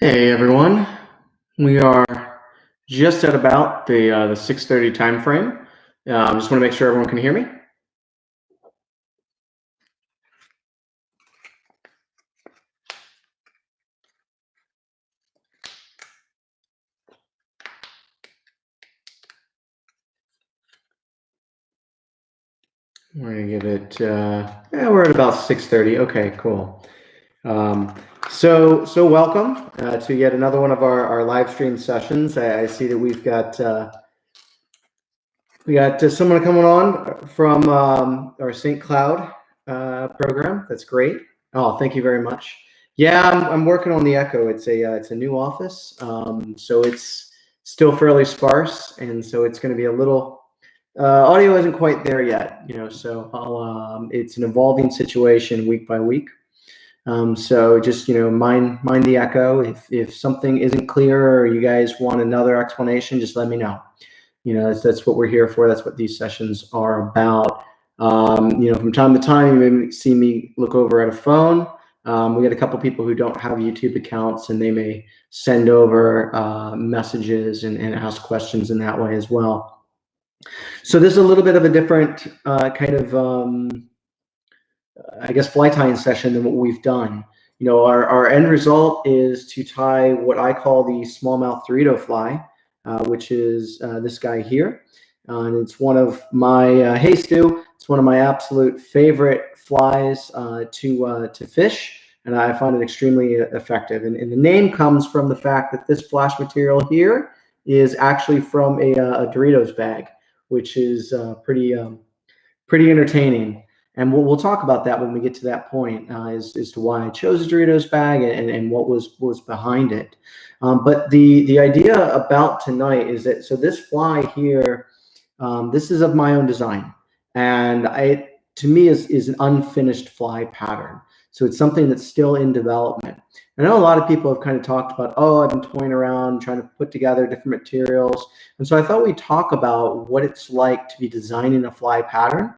Hey everyone, we are just at about the 6:30 time frame. Just want to make sure everyone can hear me. We're gonna give it. Yeah, we're at about 6:30. Okay, cool. So welcome to yet another one of our live stream sessions. I see that we got someone coming on from our St. Cloud program. That's great. Oh, thank you very much. Yeah, I'm working on the Echo. It's a new office, so it's still fairly sparse, and so it's going to be a little audio isn't quite there yet, So it's an evolving situation week by week. So just mind the Echo. If something isn't clear or you guys want another explanation, just let me know. That's what we're here for. That's what these sessions are about. From time to time, you may see me look over at a phone. We got a couple people who don't have YouTube accounts, and they may send over messages and ask questions in that way as well. So this is a little bit of a different kind of, I guess, fly tying session than what we've done. Our end result is to tie what I call the Smallmouth Doritos Fly, which is this guy here. And it's one of my, hey Stu, it's one of my absolute favorite flies to fish. And I find it extremely effective. And the name comes from the fact that this flash material here is actually from a Doritos bag, which is pretty entertaining. And we'll talk about that when we get to that point as to why I chose a Doritos bag and what was behind it. But the idea about tonight is that, so this fly here, this is of my own design. And to me is an unfinished fly pattern. So it's something that's still in development. I know a lot of people have kind of talked about, I've been toying around trying to put together different materials. And so I thought we'd talk about what it's like to be designing a fly pattern.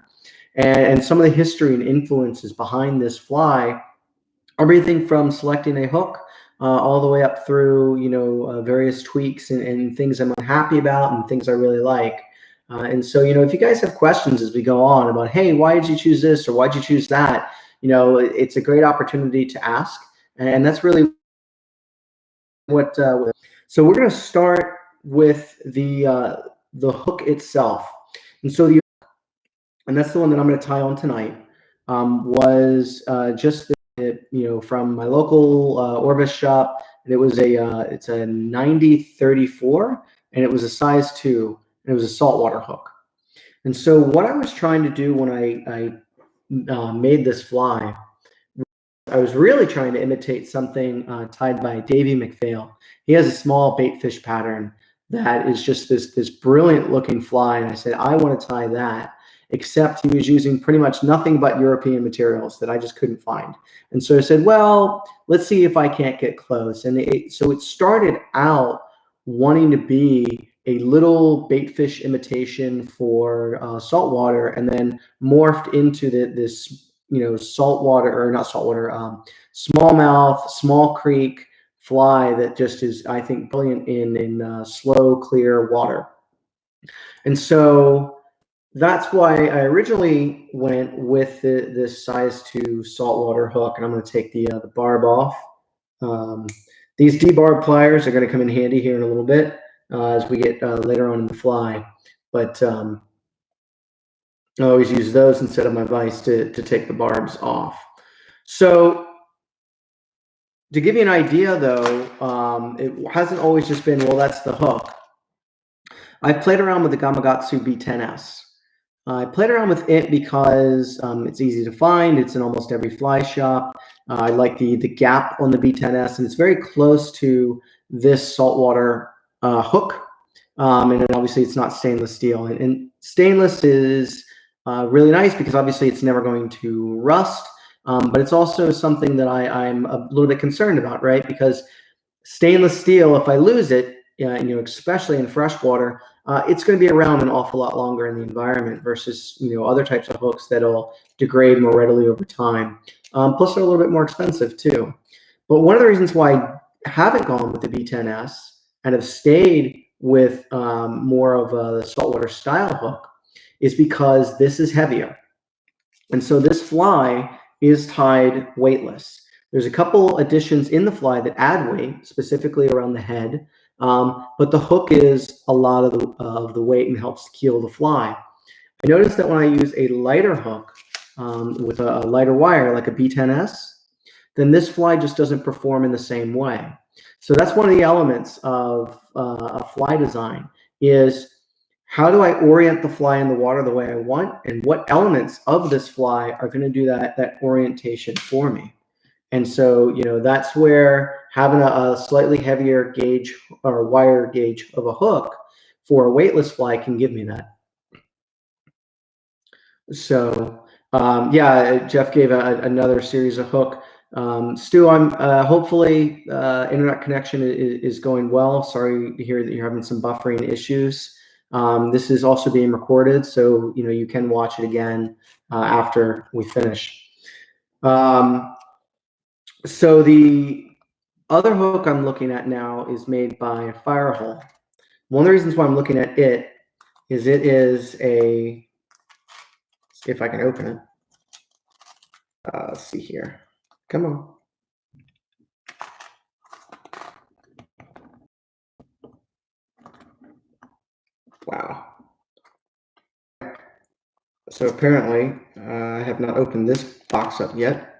And some of the history and influences behind this fly, everything from selecting a hook all the way up through, various tweaks and things I'm unhappy about and things I really like. And so, if you guys have questions as we go on about, hey, why did you choose this or why did you choose that? It's a great opportunity to ask. And that's really what. So we're going to start with the hook itself. And so and that's the one that I'm going to tie on tonight, was just from my local Orvis shop, and it was it's a 90-34, and it was a size 2, and it was a saltwater hook. And so what I was trying to do when I made this fly, I was really trying to imitate something tied by Davey McPhail. He has a small bait fish pattern that is just this brilliant looking fly, and I said I want to tie that, except he was using pretty much nothing but European materials that I just couldn't find. And so I said, well, let's see if I can't get close. And so it started out wanting to be a little bait fish imitation for saltwater, and then morphed into this saltwater, or not saltwater, smallmouth, small creek fly that just is, I think, brilliant in slow, clear water. And so that's why I originally went with this size 2 saltwater hook, and I'm going to take the barb off. These debarb pliers are going to come in handy here in a little bit as we get later on in the fly, but I always use those instead of my vise to take the barbs off. So to give you an idea, though, it hasn't always just been, well, that's the hook. I've played around with the Gamakatsu B10S. I played around with it because it's easy to find. It's in almost every fly shop. I like the gap on the B10S, and it's very close to this saltwater hook. And then obviously it's not stainless steel. And stainless is really nice because obviously it's never going to rust. But it's also something that I'm a little bit concerned about, right? Because stainless steel, if I lose it, especially in freshwater, it's going to be around an awful lot longer in the environment versus, other types of hooks that'll degrade more readily over time. Plus, they're a little bit more expensive too. But one of the reasons why I haven't gone with the B10S and have stayed with more of the saltwater style hook is because this is heavier. And so this fly is tied weightless. There's a couple additions in the fly that add weight, specifically around the head, but the hook is a lot of the weight and helps keel the fly. I noticed that when I use a lighter hook with a lighter wire, like a B10S, then this fly just doesn't perform in the same way. So that's one of the elements of a fly design is how do I orient the fly in the water the way I want, and what elements of this fly are going to do that orientation for me. And so, you know, that's where having a slightly heavier gauge or wire gauge of a hook for a weightless fly can give me that. So, yeah, Jeff gave another series of hook. Stu, I'm hopefully internet connection is going well. Sorry to hear that you're having some buffering issues. This is also being recorded, so you know you can watch it again after we finish. So the other hook I'm looking at now is made by Firehole. One of the reasons why I'm looking at it is a, see if I can open it. Let's see here. Come on. Wow. So apparently, I have not opened this box up yet.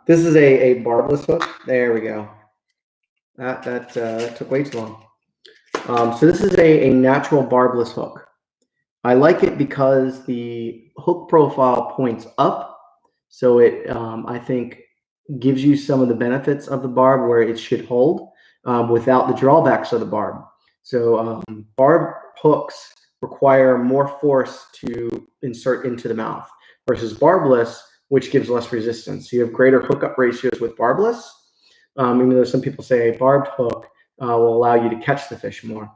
This is a barbless hook. There we go. That took way too long. So this is a natural barbless hook. I like it because the hook profile points up, so it I think gives you some of the benefits of the barb where it should hold without the drawbacks of the barb. So barb hooks require more force to insert into the mouth versus barbless, which gives less resistance. So you have greater hookup ratios with barbless, even though some people say a barbed hook will allow you to catch the fish more.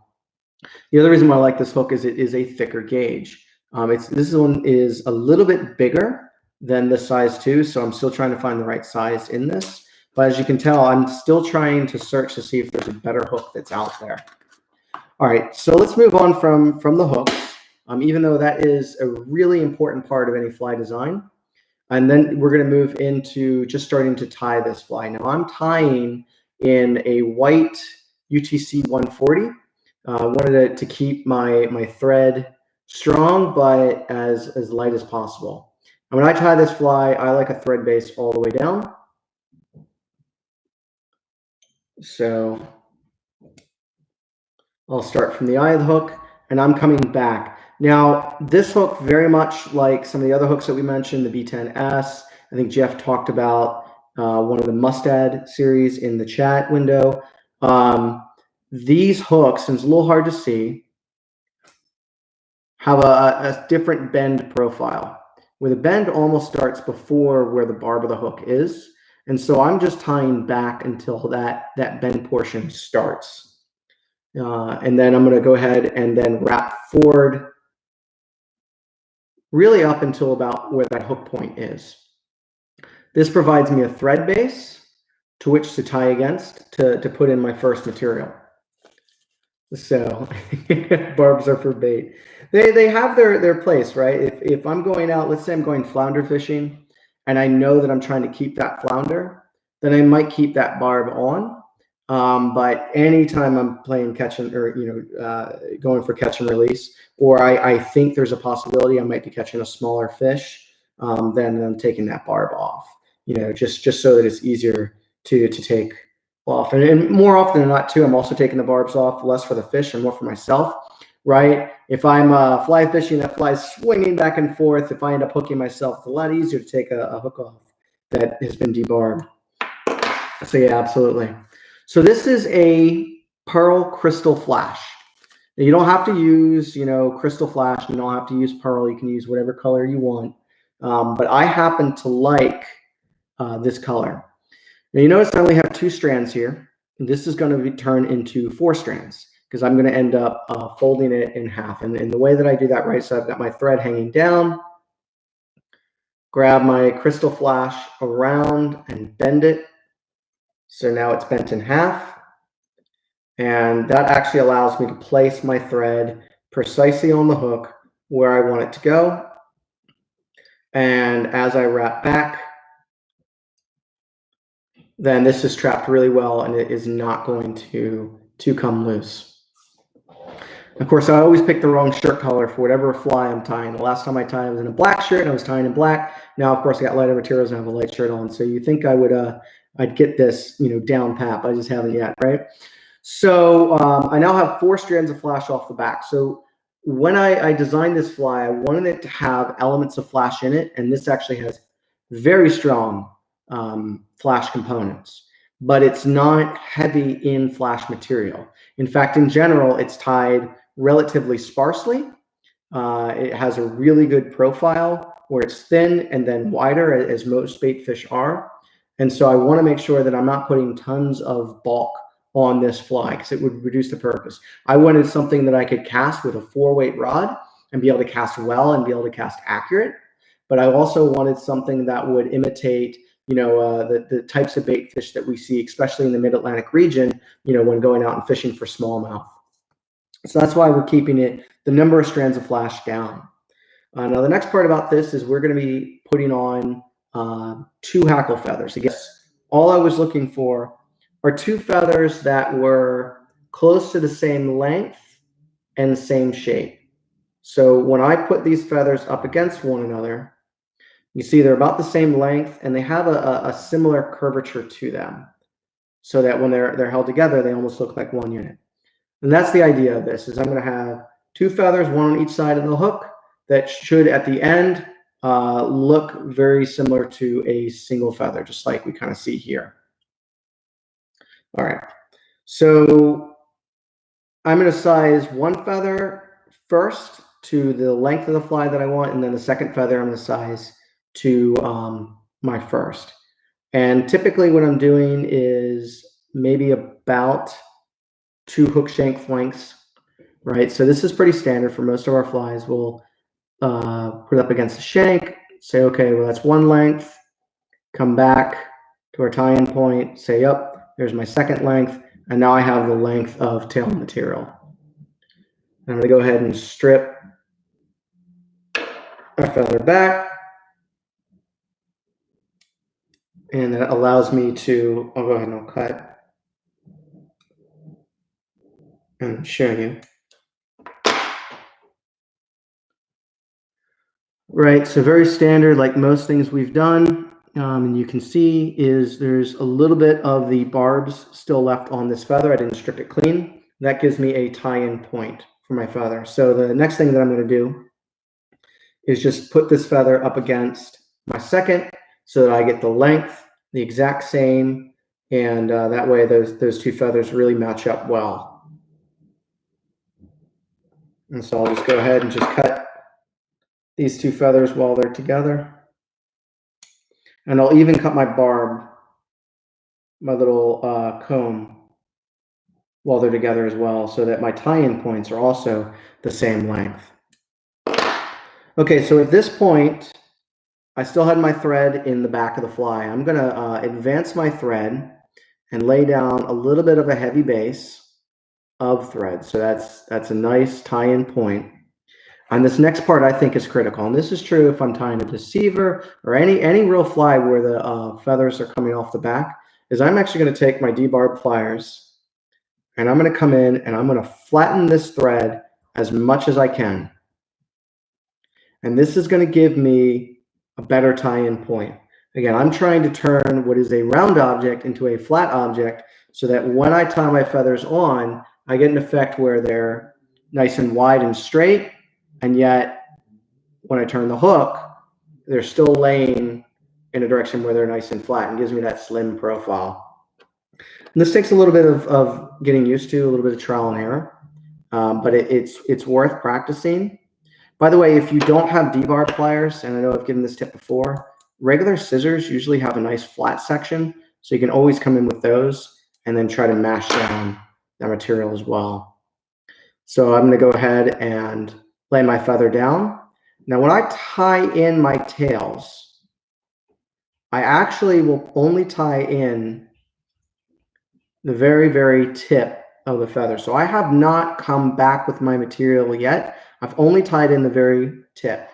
The other reason why I like this hook is it is a thicker gauge. This one is a little bit bigger than the size 2, so I'm still trying to find the right size in this. But as you can tell, I'm still trying to search to see if there's a better hook that's out there. All right, so let's move on from the hooks, even though that is a really important part of any fly design. And then we're going to move into just starting to tie this fly. Now I'm tying in a white UTC 140. I wanted to keep my thread strong, but as light as possible. And when I tie this fly, I like a thread base all the way down. So I'll start from the eye of the hook, and I'm coming back. Now, this hook, very much like some of the other hooks that we mentioned, the B10S, I think Jeff talked about one of the Mustad series in the chat window. These hooks, and it's a little hard to see, have a different bend profile, where the bend almost starts before where the barb of the hook is. And so I'm just tying back until that bend portion starts. And then I'm going to go ahead and then wrap forward really up until about where that hook point is. This provides me a thread base to which to tie against to put in my first material. So barbs are for bait. They have their place, right? If I'm going out, let's say I'm going flounder fishing, and I know that I'm trying to keep that flounder, then I might keep that barb on. But anytime I'm playing catch and, or going for catch and release, or I think there's a possibility I might be catching a smaller fish, then I'm taking that barb off. Just so that it's easier to take off. And more often than not, too, I'm also taking the barbs off less for the fish and more for myself, right? If I'm fly fishing, that fly's swinging back and forth. If I end up hooking myself, it's a lot easier to take a hook off that has been debarbed. So yeah, absolutely. So this is a pearl crystal flash. Now, you don't have to use, crystal flash. You don't have to use pearl. You can use whatever color you want. But I happen to like this color. Now you notice I only have 2 strands here. And this is going to be turned into 4 strands because I'm going to end up folding it in half. And the way that I do that, right, so I've got my thread hanging down, grab my Krystal flash around and bend it. So now it's bent in half. And that actually allows me to place my thread precisely on the hook where I want it to go. And as I wrap back, then this is trapped really well and it is not going to come loose. Of course, I always pick the wrong shirt color for whatever fly I'm tying. The last time I tied, I was in a black shirt and I was tying in black. Now, of course, I got lighter materials and I have a light shirt on. So you think I would, I'd get this, down pat, but I just haven't yet, right? So I now have 4 strands of flash off the back. So when I designed this fly, I wanted it to have elements of flash in it, and this actually has very strong flash components, but it's not heavy in flash material. In fact, in general, it's tied relatively sparsely. It has a really good profile where it's thin and then wider, as most bait fish are. And so I want to make sure that I'm not putting tons of bulk on this fly because it would reduce the purpose. I wanted something that I could cast with a 4-weight rod and be able to cast well and be able to cast accurate. But I also wanted something that would imitate, the types of bait fish that we see, especially in the Mid-Atlantic region, when going out and fishing for smallmouth. So that's why we're keeping the number of strands of flash down. Now, the next part about this is we're going to be putting on 2 hackle feathers. Again, all I was looking for are 2 feathers that were close to the same length and same shape. So when I put these feathers up against one another, you see they're about the same length and they have a similar curvature to them, so that when they're held together, they almost look like one unit. And that's the idea of this, is I'm going to have 2 feathers, one on each side of the hook, that should at the end look very similar to a single feather, just like we kind of see here. All right, so I'm going to size 1 feather first to the length of the fly that I want, and then the second feather I'm going to size to my first. And typically what I'm doing is maybe about 2 hook shank lengths, right? So this is pretty standard for most of our flies. We'll put it up against the shank, say, okay, well, that's 1 length, come back to our tie-in point, say, yep, there's my second length, and now I have the length of tail material. I'm going to go ahead and strip our feather back, and that allows me to, I'll go ahead and I'll cut and show you. Right, so very standard, like most things we've done, and you can see is there's a little bit of the barbs still left on this feather. I didn't strip it clean. That gives me a tie-in point for my feather. So the next thing that I'm going to do is just put this feather up against my second so that I get the length, the exact same, and that way those 2 feathers really match up well. And so I'll just go ahead and just cut these 2 feathers while they're together. And I'll even cut my barb, my little comb, while they're together as well, so that my tie-in points are also the same length. Okay, so at this point, I still had my thread in the back of the fly. I'm going to advance my thread and lay down a little bit of a heavy base of thread. So that's a nice tie-in point. And this next part I think is critical, and this is true if I'm tying a deceiver or any real fly where the feathers are coming off the back, is I'm actually going to take my debarb pliers and I'm going to come in and I'm going to flatten this thread as much as I can. And this is going to give me a better tie-in point. Again, I'm trying to turn what is a round object into a flat object so that when I tie my feathers on, I get an effect where they're nice and wide and straight, and yet when I turn the hook, they're still laying in a direction where they're nice and flat and gives me that slim profile. And this takes a little bit of getting used to, a little bit of trial and error, but it's worth practicing. By the way, if you don't have debarb pliers, and I know I've given this tip before, regular scissors usually have a nice flat section, so you can always come in with those and then try to mash down that material as well. So I'm going to go ahead and lay my feather down. Now, when I tie in my tails, I actually will only tie in the very, very tip of the feather. So I have not come back with my material yet. I've only tied in the very tip.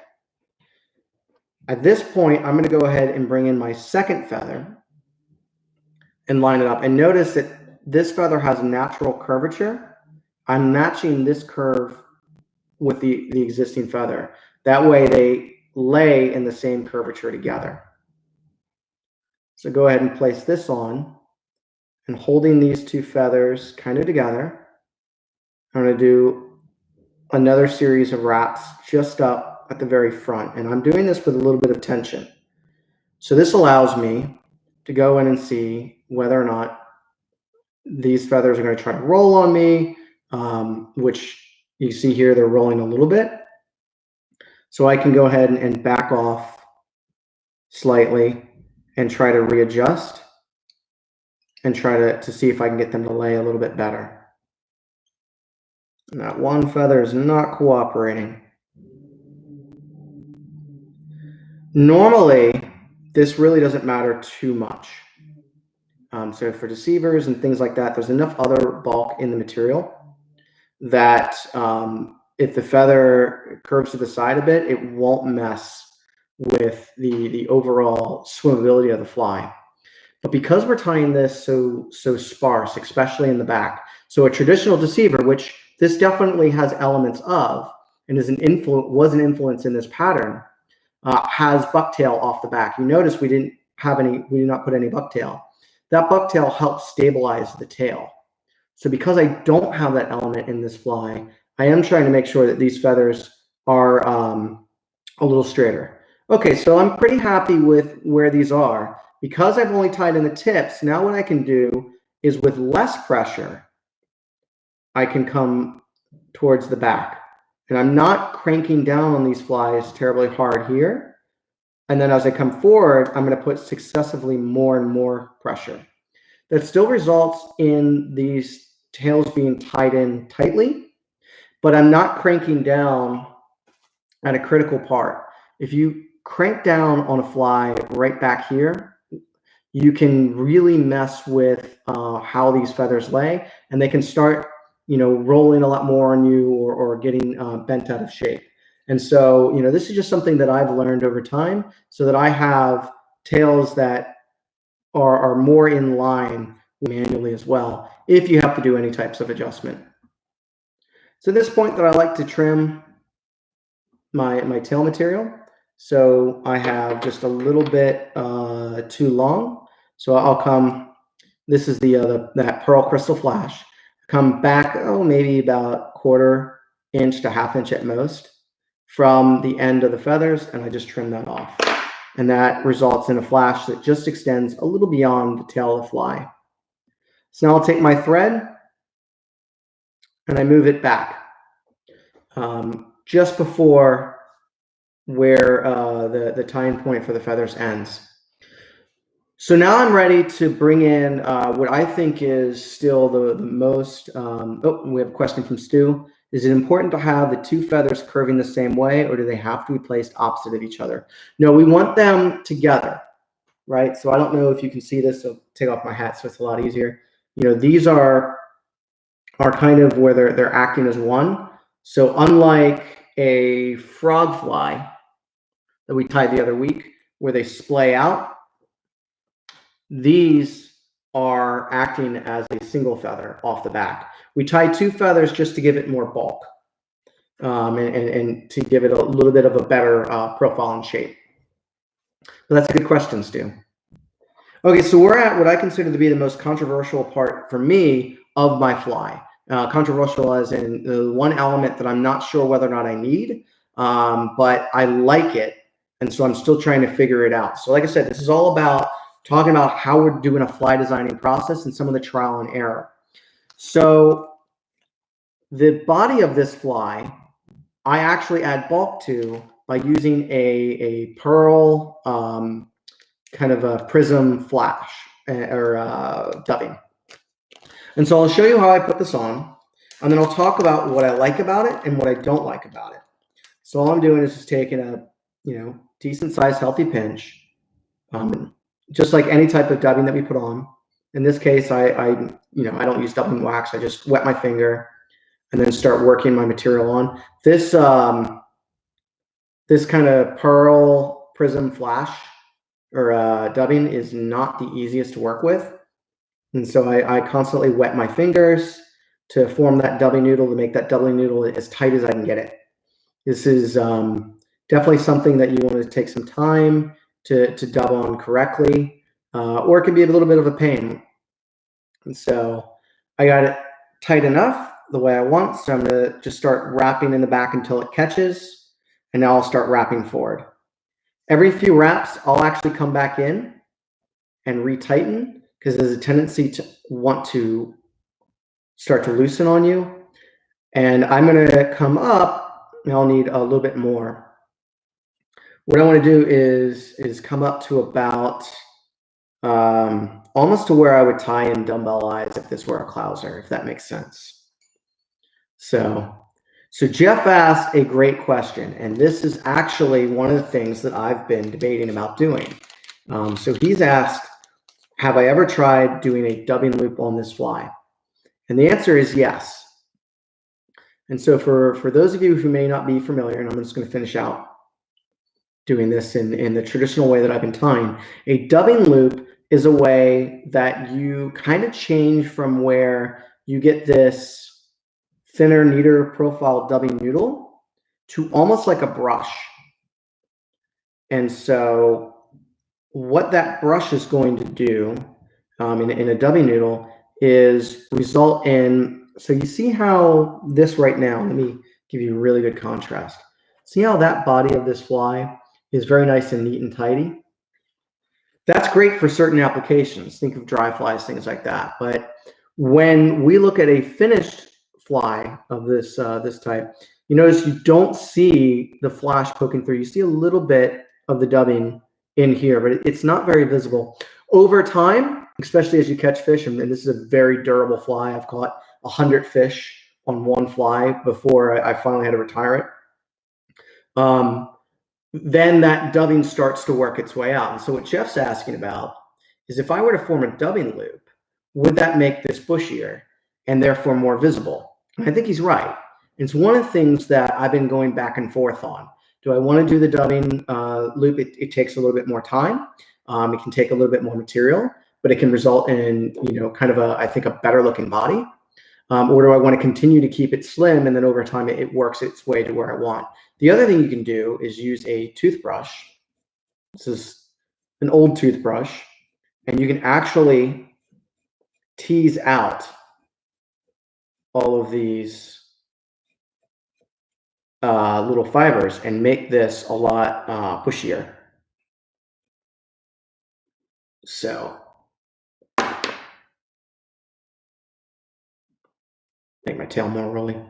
At this point, I'm going to go ahead and bring in my second feather and line it up. And notice that this feather has a natural curvature. I'm matching this curve with the existing feather. That way they lay in the same curvature together. So go ahead and place this on, and holding these two feathers kind of together, I'm going to do another series of wraps just up at the very front. And I'm doing this with a little bit of tension. So this allows me to go in and see whether or not these feathers are going to try to roll on me, which you see here, they're rolling a little bit. So I can go ahead and back off slightly and try to readjust and try to see if I can get them to lay a little bit better. And that one feather is not cooperating. Normally, this really doesn't matter too much. So for deceivers and things like that, there's enough other bulk in the material that if the feather curves to the side a bit, it won't mess with the overall swimmability of the fly. But because we're tying this so sparse, especially in the back, so a traditional deceiver, which this definitely has elements of, and was an influence in this pattern, has bucktail off the back. You notice we did not put any bucktail. That bucktail helps stabilize the tail. So because I don't have that element in this fly, I am trying to make sure that these feathers are a little straighter. Okay, so I'm pretty happy with where these are. Because I've only tied in the tips, now what I can do is with less pressure, I can come towards the back. And I'm not cranking down on these flies terribly hard here. And then as I come forward, I'm going to put successively more and more pressure. That still results in these tails being tied in tightly, but I'm not cranking down at a critical part. If you crank down on a fly right back here, you can really mess with how these feathers lay, and they can start, rolling a lot more on you or getting bent out of shape. And so, this is just something that I've learned over time, so that I have tails that are more in line manually as well, if you have to do any types of adjustment. So at this point that I like to trim my tail material. So I have just a little bit too long. So I'll come, this is that pearl crystal flash, come back, maybe about 1/4 inch to 1/2 inch at most from the end of the feathers, and I just trim that off. And that results in a flash that just extends a little beyond the tail of the fly. So now I'll take my thread and I move it back just before where the tying point for the feathers ends. So now I'm ready to bring in what I think is still the most, we have a question from Stu. Is it important to have the two feathers curving the same way, or do they have to be placed opposite of each other? No, we want them together, right? So I don't know if you can see this, so take off my hat so it's a lot easier. These are kind of where they're acting as one. So unlike a frog fly that we tied the other week, where they splay out, these are acting as a single feather off the back. We tie two feathers just to give it more bulk and to give it a little bit of a better profile and shape. But that's a good question, Stu. Okay, so we're at what I consider to be the most controversial part for me of my fly. Controversial as in the one element that I'm not sure whether or not I need, but I like it. And so I'm still trying to figure it out. So like I said, this is all about talking about how we're doing a fly designing process and some of the trial and error. So the body of this fly, I actually add bulk to by using a pearl kind of a prism flash or dubbing. And so I'll show you how I put this on, and then I'll talk about what I like about it and what I don't like about it. So all I'm doing is just taking a decent sized healthy pinch, just like any type of dubbing that we put on. In this case, I don't use dubbing wax. I just wet my finger and then start working my material on. This this kind of pearl prism flash or dubbing is not the easiest to work with. And so I constantly wet my fingers to form that dubbing noodle, to make that dubbing noodle as tight as I can get it. This is definitely something that you want to take some time to dub on correctly, or it can be a little bit of a pain. And so I got it tight enough the way I want. So I'm going to just start wrapping in the back until it catches. And now I'll start wrapping forward. Every few wraps, I'll actually come back in and retighten because there's a tendency to want to start to loosen on you. And I'm going to come up, and I'll need a little bit more. What I want to do is come up to about almost to where I would tie in dumbbell eyes if this were a clouser, if that makes sense. So Jeff asked a great question, and this is actually one of the things that I've been debating about doing. So he's asked, have I ever tried doing a dubbing loop on this fly? And the answer is yes. And so for those of you who may not be familiar, and I'm just going to finish out doing this in the traditional way that I've been tying, a dubbing loop is a way that you kind of change from where you get this thinner, neater profile dubbing noodle to almost like a brush. And so what that brush is going to do in a dubbing noodle is result in, so you see how this right now, let me give you a really good contrast. See how that body of this fly is very nice and neat and tidy? That's great for certain applications. Think of dry flies, things like that. But when we look at a finished fly of this this type, you notice you don't see the flash poking through. You see a little bit of the dubbing in here, but it's not very visible. Over time, especially as you catch fish, and this is a very durable fly. I've caught 100 fish on one fly before I finally had to retire it. Then that dubbing starts to work its way out. And so what Jeff's asking about is, if I were to form a dubbing loop, would that make this bushier and therefore more visible? And I think he's right. It's one of the things that I've been going back and forth on. Do I want to do the dubbing loop? It takes a little bit more time. It can take a little bit more material, but it can result in, kind of I think a better looking body. Or do I want to continue to keep it slim, and then over time it works its way to where I want? The other thing you can do is use a toothbrush. This is an old toothbrush, and you can actually tease out all of these little fibers and make this a lot bushier. So make my tail more rolly.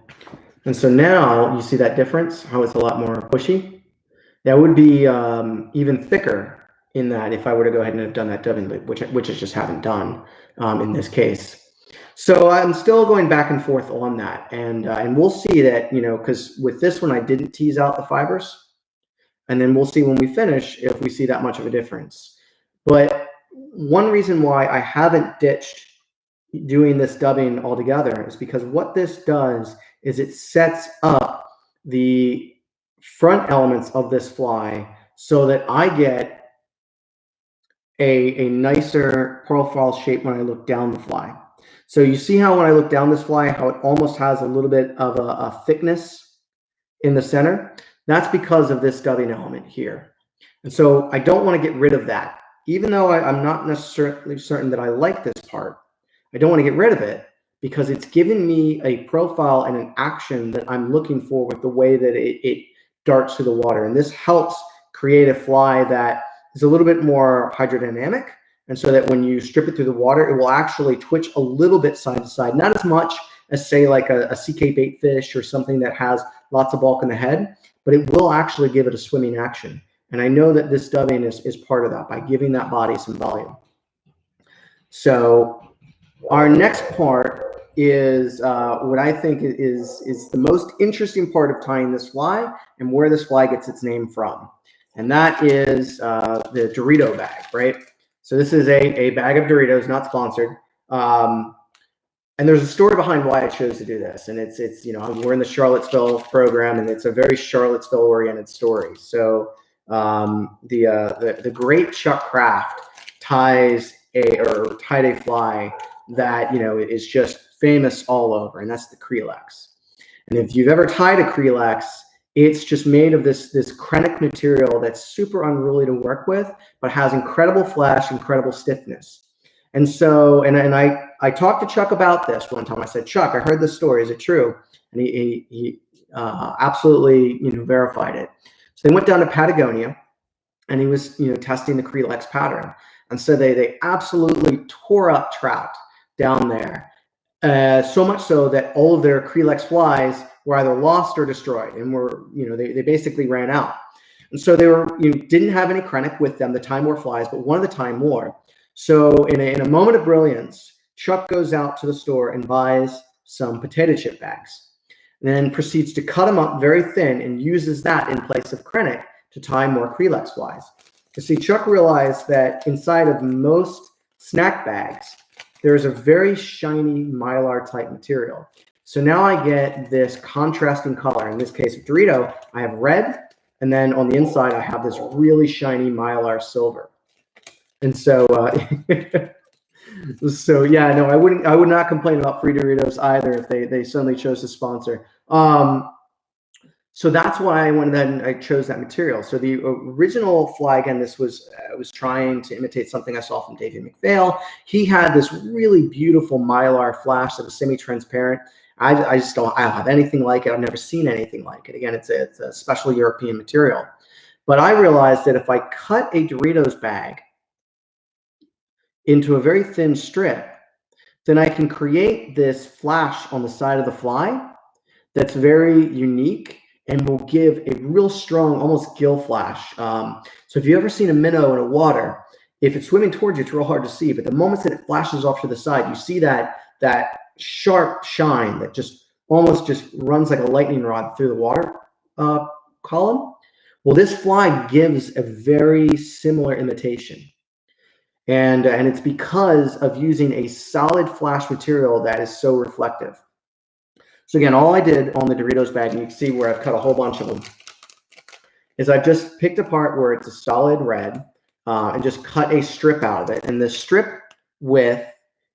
And so now you see that difference, how it's a lot more bushy. That would be even thicker in that if I were to go ahead and have done that dubbing loop, which I just haven't done in this case. So I'm still going back and forth on that. And we'll see that, because with this one, I didn't tease out the fibers. And then we'll see when we finish if we see that much of a difference. But one reason why I haven't ditched doing this dubbing altogether is because what this does is it sets up the front elements of this fly so that I get a nicer profile shape when I look down the fly. So you see how when I look down this fly, how it almost has a little bit of a thickness in the center? That's because of this dubbing element here. And so I don't want to get rid of that. Even though I'm not necessarily certain that I like this part, I don't want to get rid of it because it's given me a profile and an action that I'm looking for with the way that it darts through the water. And this helps create a fly that is a little bit more hydrodynamic. And so that when you strip it through the water, it will actually twitch a little bit side to side. Not as much as, say, like a CK bait fish or something that has lots of bulk in the head, but it will actually give it a swimming action. And I know that this dubbing is part of that by giving that body some volume. So our next part is what I think is the most interesting part of tying this fly and where this fly gets its name from. And that is the Dorito bag, right? So this is a bag of Doritos, not sponsored. And there's a story behind why I chose to do this. And it's you know, we're in the Charlottesville program, and it's a very Charlottesville oriented story. So the great Chuck Kraft tied a fly that, you know, is just famous all over, and that's the Krelex. And if you've ever tied a Krelex, it's just made of this Krennic material that's super unruly to work with, but has incredible flash, incredible stiffness. And so, and I talked to Chuck about this one time. I said, Chuck, I heard this story. Is it true? And he absolutely, you know, verified it. So they went down to Patagonia, and he was, you know, testing the Krelex pattern. And so they absolutely tore up trout down there. So much so that all of their Krelex flies were either lost or destroyed, and were, you know, they basically ran out. And so they were, you know, didn't have any Krennic with them, the Time War flies, but one of the Time War. So in a moment of brilliance, Chuck goes out to the store and buys some potato chip bags, and then proceeds to cut them up very thin and uses that in place of Krennic to tie more Krelex flies. You see, Chuck realized that inside of most snack bags, there's a very shiny Mylar type material. So now I get this contrasting color. In this case of Dorito, I have red, and then on the inside, I have this really shiny Mylar silver. And so, so yeah, no, I would not complain about free Doritos either if they suddenly chose to sponsor. So that's why I went ahead and I chose that material. So the original fly, again, this was trying to imitate something I saw from David McPhail. He had this really beautiful Mylar flash that was semi-transparent. I just don't have anything like it. I've never seen anything like it. Again, it's a special European material. But I realized that if I cut a Doritos bag into a very thin strip, then I can create this flash on the side of the fly that's very unique and will give a real strong, almost gill flash. So if you've ever seen a minnow in the water, if it's swimming towards you, it's real hard to see. But the moment that it flashes off to the side, you see that sharp shine that just almost just runs like a lightning rod through the water column. Well, this fly gives a very similar imitation. And it's because of using a solid flash material that is so reflective. So again, all I did on the Doritos bag, and you can see where I've cut a whole bunch of them, is I've just picked apart where it's a solid red and just cut a strip out of it. And the strip width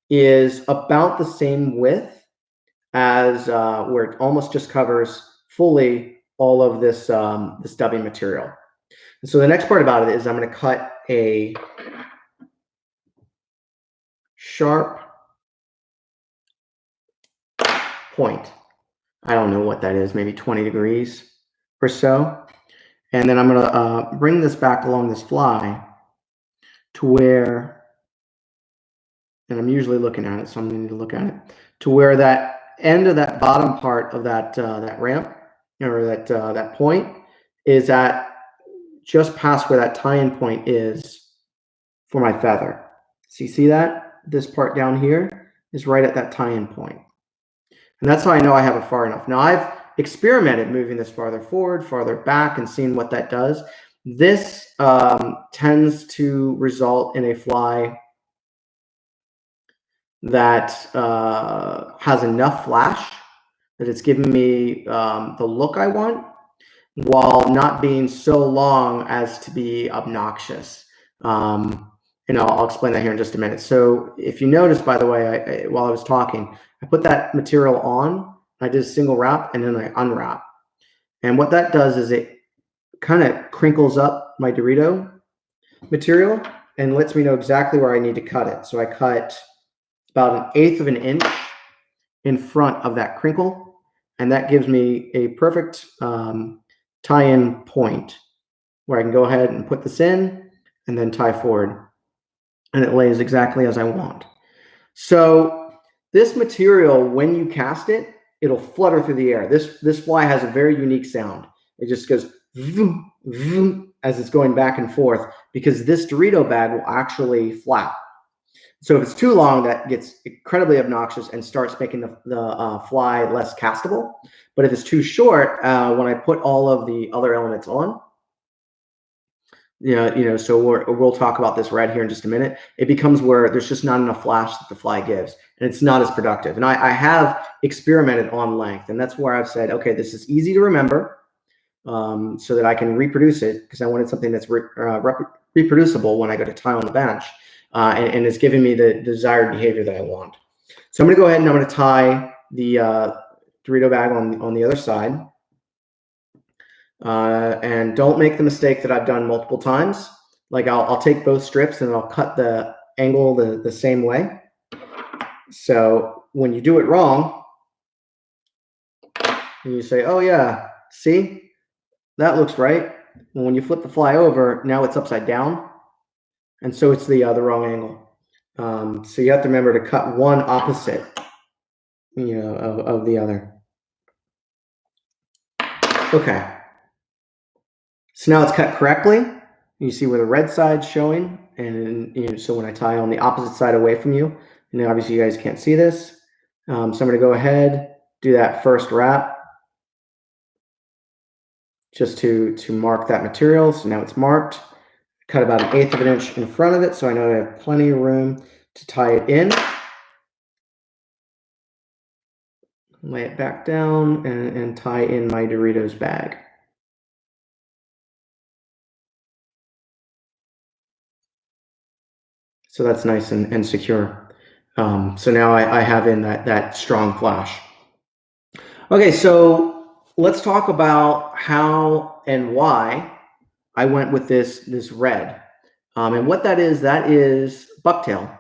is about the same width as where it almost just covers fully all of this, this dubbing material. And so the next part about it is I'm going to cut a sharp point. I don't know what that is, maybe 20 degrees or so. And then I'm going to bring this back along this fly to where, and I'm usually looking at it, so I'm going to need to look at it, to where that end of that bottom part of that that ramp, or that point, is at just past where that tie-in point is for my feather. So you see that? This part down here is right at that tie-in point. And that's how I know I have it far enough. Now, I've experimented moving this farther forward, farther back, and seeing what that does. This tends to result in a fly that has enough flash that it's giving me the look I want, while not being so long as to be obnoxious. And I'll explain that here in just a minute. So if you notice, by the way, while I was talking, I put that material on, I did a single wrap, and then I unwrap. And what that does is it kind of crinkles up my Dorito material and lets me know exactly where I need to cut it. So I cut about 1/8 of an inch in front of that crinkle, and that gives me a perfect tie-in point where I can go ahead and put this in and then tie forward, and it lays exactly as I want. So this material, when you cast it, it'll flutter through the air. This fly has a very unique sound. It just goes vroom, vroom, as it's going back and forth, because this Dorito bag will actually flap. So if it's too long, that gets incredibly obnoxious and starts making the fly less castable. But if it's too short, when I put all of the other elements on, So we'll talk about this right here in just a minute. It becomes where there's just not enough flash that the fly gives, and it's not as productive. And I have experimented on length, and that's where I've said, okay, this is easy to remember, so that I can reproduce it, because I wanted something that's reproducible when I go to tie on the bench, and it's giving me the desired behavior that I want. So I'm going to go ahead and I'm going to tie the Dorito bag on the other side. And don't make the mistake that I've done multiple times. Like I'll take both strips and I'll cut the angle the same way. So when you do it wrong, and you say, oh yeah, see, that looks right. And when you flip the fly over, now it's upside down. And so it's the wrong angle. So you have to remember to cut one opposite, of the other. Okay. So now it's cut correctly. You see where the red side's showing, and so when I tie on the opposite side away from you, and obviously you guys can't see this. So I'm going to go ahead, do that first wrap, just to mark that material. So now it's marked. Cut about 1/8 of an inch in front of it, so I know I have plenty of room to tie it in. Lay it back down and tie in my Doritos bag. So that's nice and secure. So now I have in that strong flash. Okay, so let's talk about how and why I went with this red. And what that is bucktail,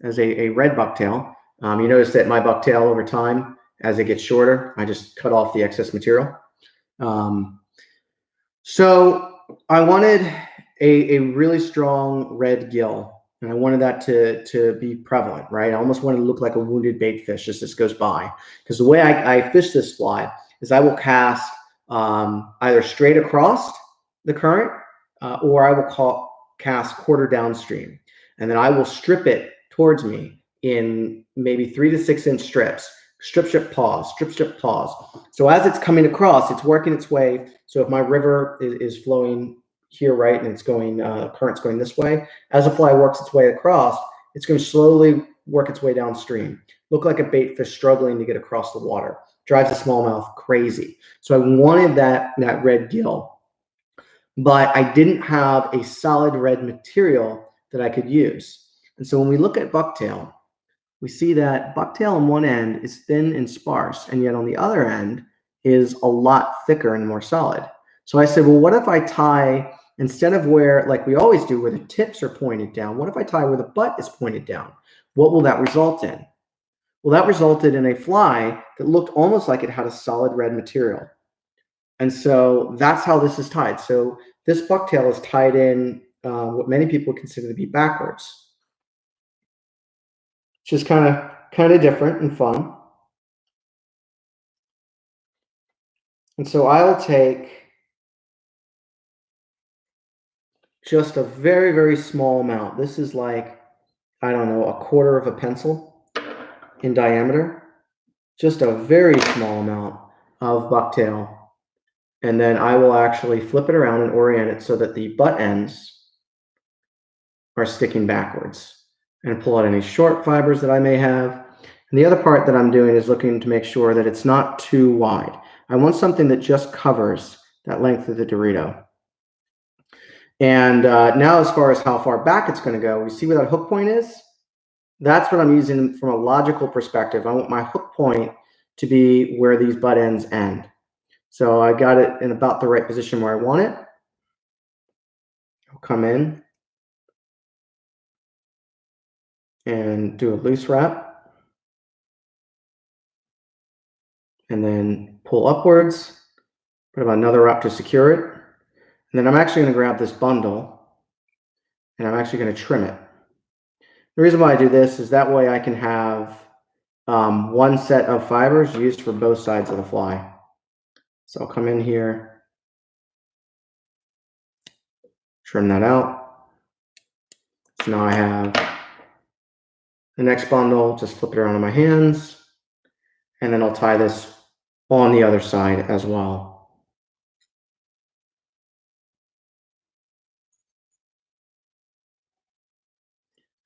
as a red bucktail. You notice that my bucktail over time, as it gets shorter, I just cut off the excess material. So I wanted a really strong red gill, and I wanted that to be prevalent, right? I almost wanted to look like a wounded bait fish as this goes by. Because the way I fish this fly is I will cast either straight across the current, or I will cast quarter downstream. And then I will strip it towards me in maybe 3 to 6 inch strips. Strip, strip, pause, strip, strip, pause. So as it's coming across, it's working its way. So if my river is flowing here, right, and it's going, current's going this way, as the fly works its way across, it's going to slowly work its way downstream. Look like a bait fish struggling to get across the water. Drives a smallmouth crazy. So I wanted that red gill, but I didn't have a solid red material that I could use. And so when we look at bucktail, we see that bucktail on one end is thin and sparse, and yet on the other end is a lot thicker and more solid. So I said, well, what if I tie, instead of where, like we always do, where the tips are pointed down, what if I tie where the butt is pointed down? What will that result in? Well, that resulted in a fly that looked almost like it had a solid red material. And so that's how this is tied. So this bucktail is tied in what many people consider to be backwards. Which is kind of different and fun. And so I'll take just a very, very small amount. This is like, I don't know, 1/4 of a pencil in diameter. Just a very small amount of bucktail. And then I will actually flip it around and orient it so that the butt ends are sticking backwards, and pull out any short fibers that I may have. And the other part that I'm doing is looking to make sure that it's not too wide. I want something that just covers that length of the Dorito. And now as far as how far back it's going to go, we see where that hook point is? That's what I'm using from a logical perspective. I want my hook point to be where these butt ends end. So I got it in about the right position where I want it. I'll come in and do a loose wrap, and then pull upwards, put about another wrap to secure it. And then I'm actually going to grab this bundle, and I'm actually going to trim it. The reason why I do this is that way I can have one set of fibers used for both sides of the fly. So I'll come in here, trim that out. So now I have the next bundle, just flip it around in my hands, and then I'll tie this on the other side as well.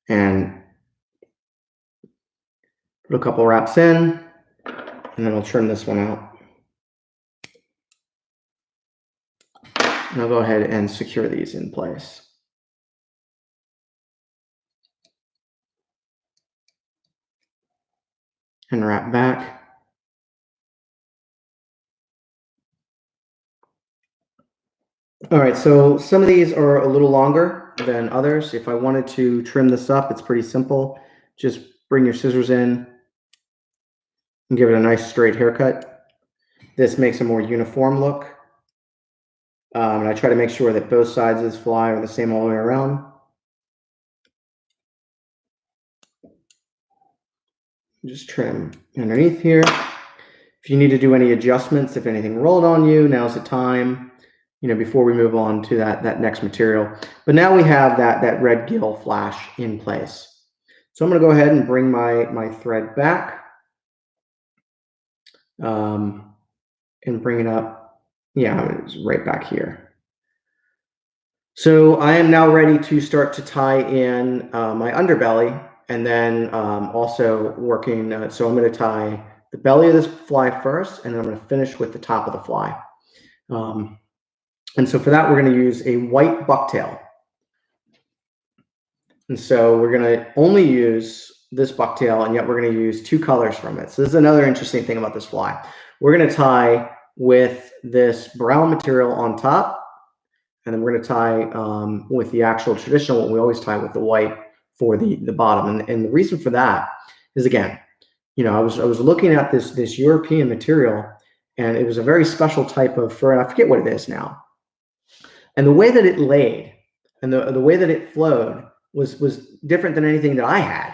and put a couple wraps in, and then I'll trim this one out. And I'll go ahead and secure these in place. And wrap back. All right, so some of these are a little longer than others. If I wanted to trim this up, it's pretty simple. Just bring your scissors in and give it a nice straight haircut. This makes a more uniform look. And I try to make sure that both sides of this fly are the same all the way around. Just trim underneath here. If you need to do any adjustments, if anything rolled on you, now's the time, before we move on to that next material. But now we have that red gill flash in place. So I'm going to go ahead and bring my thread back and bring it up. Yeah, it's right back here. So I am now ready to start to tie in my underbelly, and then also working. So I'm going to tie the belly of this fly first, and then I'm going to finish with the top of the fly. And so for that, we're going to use a white bucktail. And so we're going to only use this bucktail, and yet we're going to use two colors from it. So this is another interesting thing about this fly. We're going to tie with this brown material on top, and then we're going to tie with the actual traditional one we always tie with the white for the bottom. And the reason for that is, again, I was looking at this European material, and it was a very special type of fur, and I forget what it is now. And the way that it laid and the way that it flowed was different than anything that I had.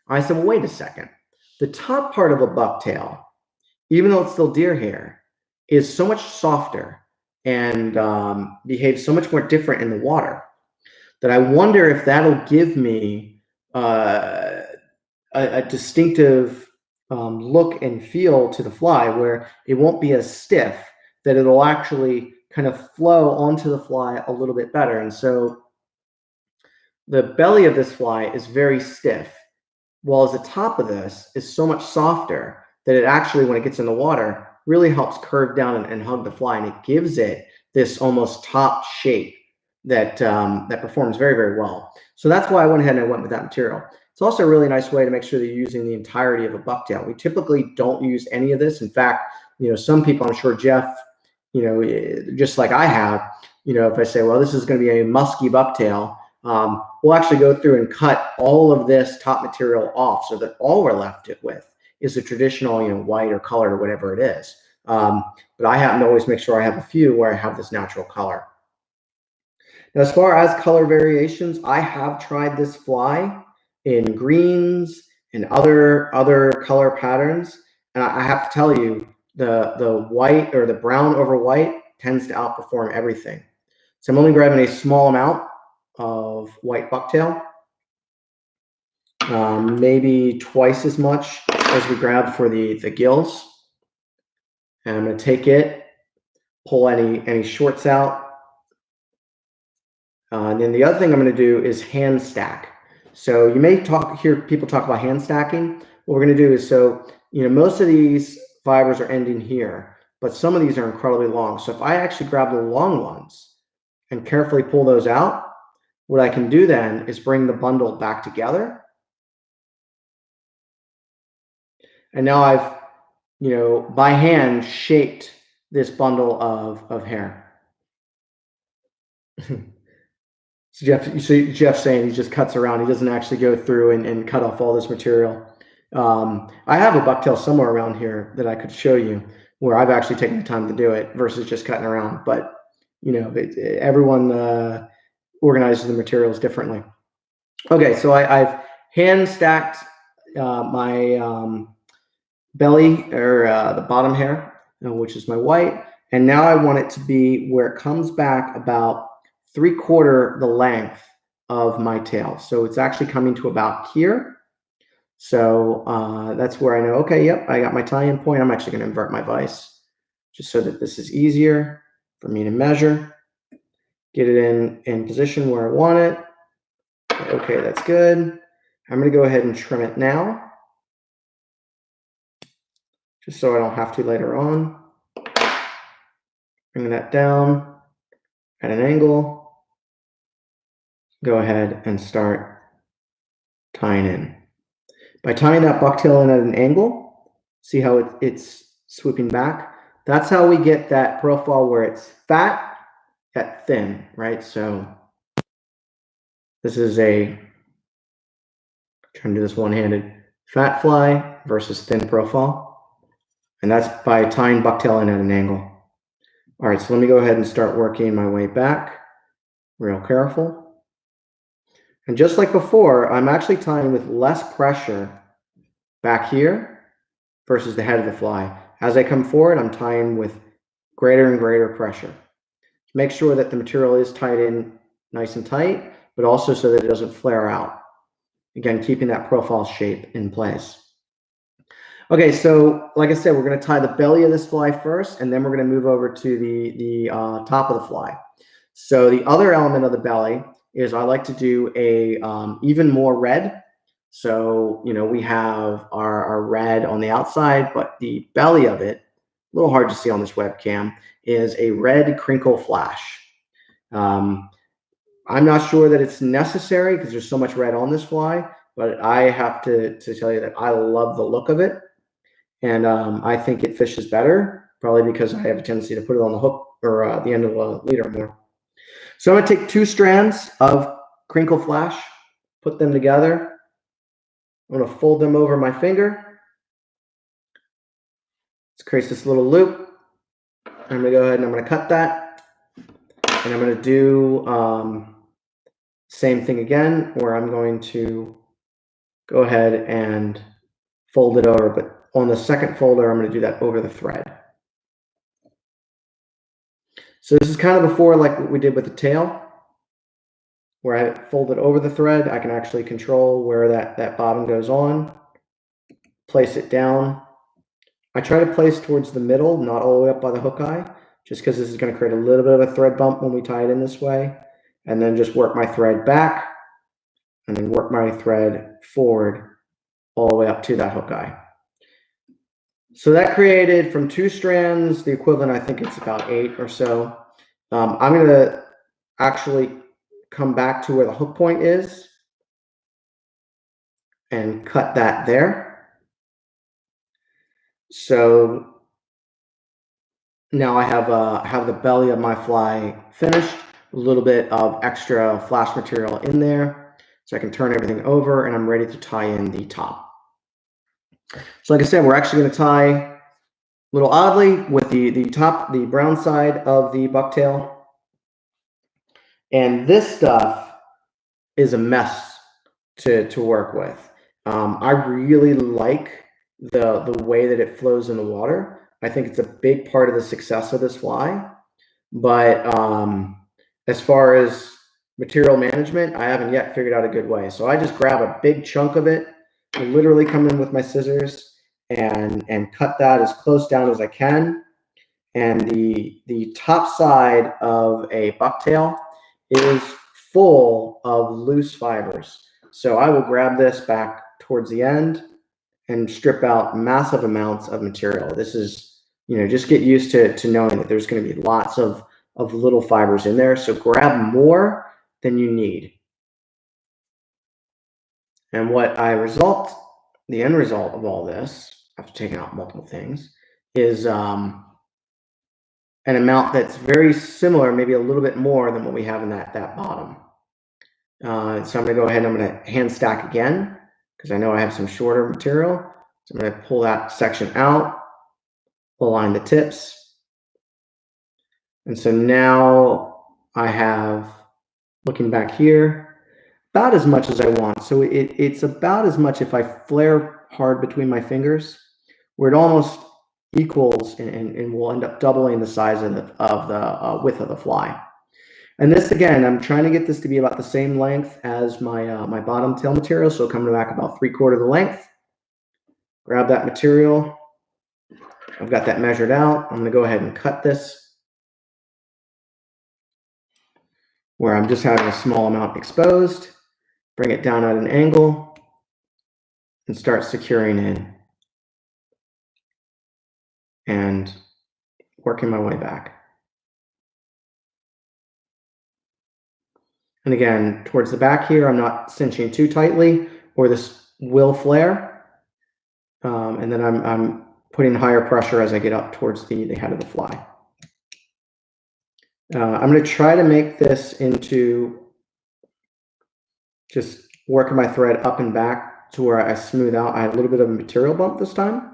I said, well, wait a second. The top part of a bucktail, even though it's still deer hair, is so much softer and behaves so much more different in the water that I wonder if that'll give me a distinctive look and feel to the fly, where it won't be as stiff, that it'll actually kind of flow onto the fly a little bit better. And so the belly of this fly is very stiff, while the top of this is so much softer that it actually, when it gets in the water, really helps curve down and hug the fly, and it gives it this almost top shape that performs very, very well. So that's why I went ahead and I went with that material. It's also a really nice way to make sure that you're using the entirety of a bucktail. We typically don't use any of this. In fact, some people, I'm sure Jeff, just like I have, if I say, well, this is going to be a musky bucktail, we'll actually go through and cut all of this top material off so that all we're left with is the traditional, white or colored or whatever it is. But I happen to always make sure I have a few where I have this natural color. Now, as far as color variations, I have tried this fly in greens and other color patterns, and I have to tell you, the white or the brown over white tends to outperform everything. So I'm only grabbing a small amount of white bucktail, maybe twice as much as we grabbed for the gills. And I'm going to take it, pull any shorts out. And then the other thing I'm going to do is hand stack. So you may hear people talk about hand stacking. What we're going to do is, most of these fibers are ending here, but some of these are incredibly long. So if I actually grab the long ones and carefully pull those out, what I can do then is bring the bundle back together. And now I've, by hand shaped this bundle of hair. So you see Jeff saying he just cuts around. He doesn't actually go through and cut off all this material. I have a bucktail somewhere around here that I could show you where I've actually taken the time to do it versus just cutting around. But, everyone organizes the materials differently. Okay, so I've hand stacked my belly, or the bottom hair, which is my white. And now I want it to be where it comes back about 3/4 the length of my tail. So it's actually coming to about here. So that's where I know, okay, yep, I got my tie-in point. I'm actually going to invert my vise just so that this is easier for me to measure. Get it in position where I want it. Okay, that's good. I'm going to go ahead and trim it now, just so I don't have to later on. Bring that down at an angle. Go ahead and start tying in. By tying that bucktail in at an angle, see how it's swooping back? That's how we get that profile where it's fat yet thin, right? So this is trying to do this one-handed, fat fly versus thin profile. And that's by tying bucktail in at an angle. All right, so let me go ahead and start working my way back, real careful. And just like before, I'm actually tying with less pressure back here versus the head of the fly. As I come forward, I'm tying with greater and greater pressure. Make sure that the material is tied in nice and tight, but also so that it doesn't flare out. Again, keeping that profile shape in place. Okay, so like I said, we're going to tie the belly of this fly first, and then we're going to move over to the top of the fly. So the other element of the belly is I like to do a even more red. So, you know, we have our red on the outside, but the belly of it, a little hard to see on this webcam, is a red crinkle flash. I'm not sure that it's necessary because there's so much red on this fly, but I have to tell you that I love the look of it. And I think it fishes better, probably because I have a tendency to put it on the hook or the end of a leader more. So I'm going to take 2 strands of crinkle flash, put them together. I'm going to fold them over my finger. Let's create this little loop. I'm going to go ahead and I'm going to cut that. And I'm going to do same thing again, where I'm going to go ahead and fold it over. But on the second folder, I'm going to do that over the thread. So this is kind of before like what we did with the tail, where I fold it over the thread. I can actually control where that bottom goes on, place it down. I try to place towards the middle, not all the way up by the hook eye, just because this is going to create a little bit of a thread bump when we tie it in this way. And then just work my thread back and then work my thread forward all the way up to that hook eye. So that created from 2 strands, the equivalent, I think it's about 8 or so. I'm going to actually come back to where the hook point is and cut that there. So now I have the belly of my fly finished, a little bit of extra flash material in there, so I can turn everything over and I'm ready to tie in the top. So like I said, we're actually going to tie a little oddly with the brown side of the bucktail. And this stuff is a mess to work with. I really like the way that it flows in the water. I think it's a big part of the success of this fly. But as far as material management, I haven't yet figured out a good way. So I just grab a big chunk of it, I literally come in with my scissors and cut that as close down as I can. And the top side of a bucktail is full of loose fibers. So I will grab this back towards the end and strip out massive amounts of material. This is, you know, just get used to knowing that there's going to be lots of little fibers in there. So grab more than you need. And the end result of all this, after taking out multiple things, is an amount that's very similar, maybe a little bit more than what we have in that bottom. So I'm going to go ahead and I'm going to hand stack again because I know I have some shorter material. So I'm going to pull that section out, align the tips. And so now I have, looking back here, about as much as I want. So it's about as much if I flare hard between my fingers, where it almost equals and will end up doubling the size of the width of the fly. And this, again, I'm trying to get this to be about the same length as my my bottom tail material. So coming back about 3/4 the length. Grab that material. I've got that measured out. I'm going to go ahead and cut this where I'm just having a small amount exposed. Bring it down at an angle. and start securing in and working my way back. And again, towards the back here, I'm not cinching too tightly or this will flare. And then I'm putting higher pressure as I get up towards the head of the fly. I'm going to try to make this into just working my thread up and back to where I smooth out. I had a little bit of a material bump this time.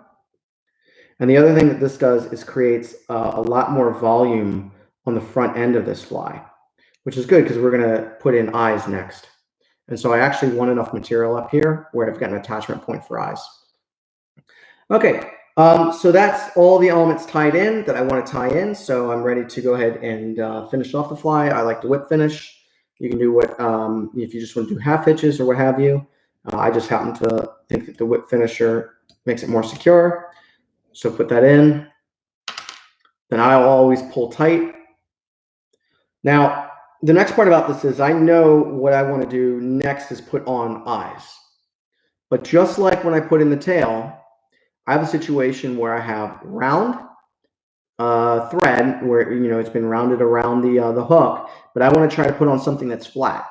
And the other thing that this does is creates a lot more volume on the front end of this fly, which is good because we're going to put in eyes next. And so I actually want enough material up here where I've got an attachment point for eyes. Okay, so that's all the elements tied in that I want to tie in. So I'm ready to go ahead and finish off the fly. I like the whip finish. You can do what, if you just want to do half hitches or what have you. I just happen to think that the whip finisher makes it more secure. So put that in. Then I'll always pull tight. Now, the next part about this is I know what I want to do next is put on eyes. But just like when I put in the tail, I have a situation where I have round thread where, you know, it's been rounded around the hook, but I want to try to put on something that's flat.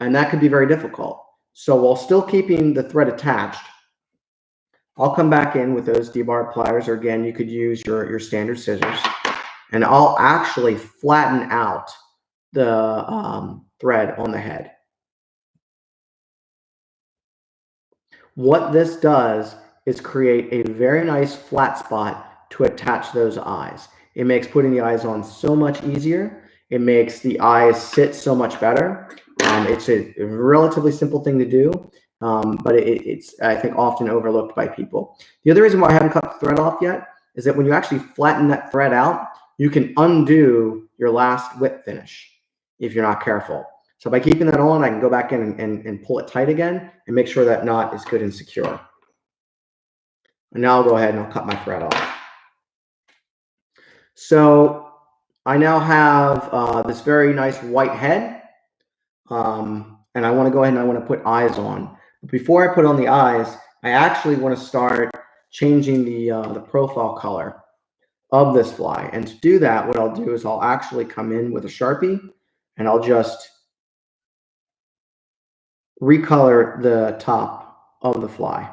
And that could be very difficult. So while still keeping the thread attached, I'll come back in with those debar pliers, or again, you could use your standard scissors, and I'll actually flatten out the thread on the head. What this does is create a very nice flat spot to attach those eyes. It makes putting the eyes on so much easier. It makes the eyes sit so much better. It's a relatively simple thing to do, but it's, I think, often overlooked by people. The other reason why I haven't cut the thread off yet is that when you actually flatten that thread out, you can undo your last whip finish if you're not careful. So by keeping that on, I can go back in and pull it tight again and make sure that knot is good and secure. And now I'll go ahead and I'll cut my thread off. So I now have this very nice white head. And I want to go ahead and I want to put eyes on. But before I put on the eyes, I actually want to start changing the profile color of this fly. And to do that, what I'll do is I'll actually come in with a Sharpie and I'll just recolor the top of the fly.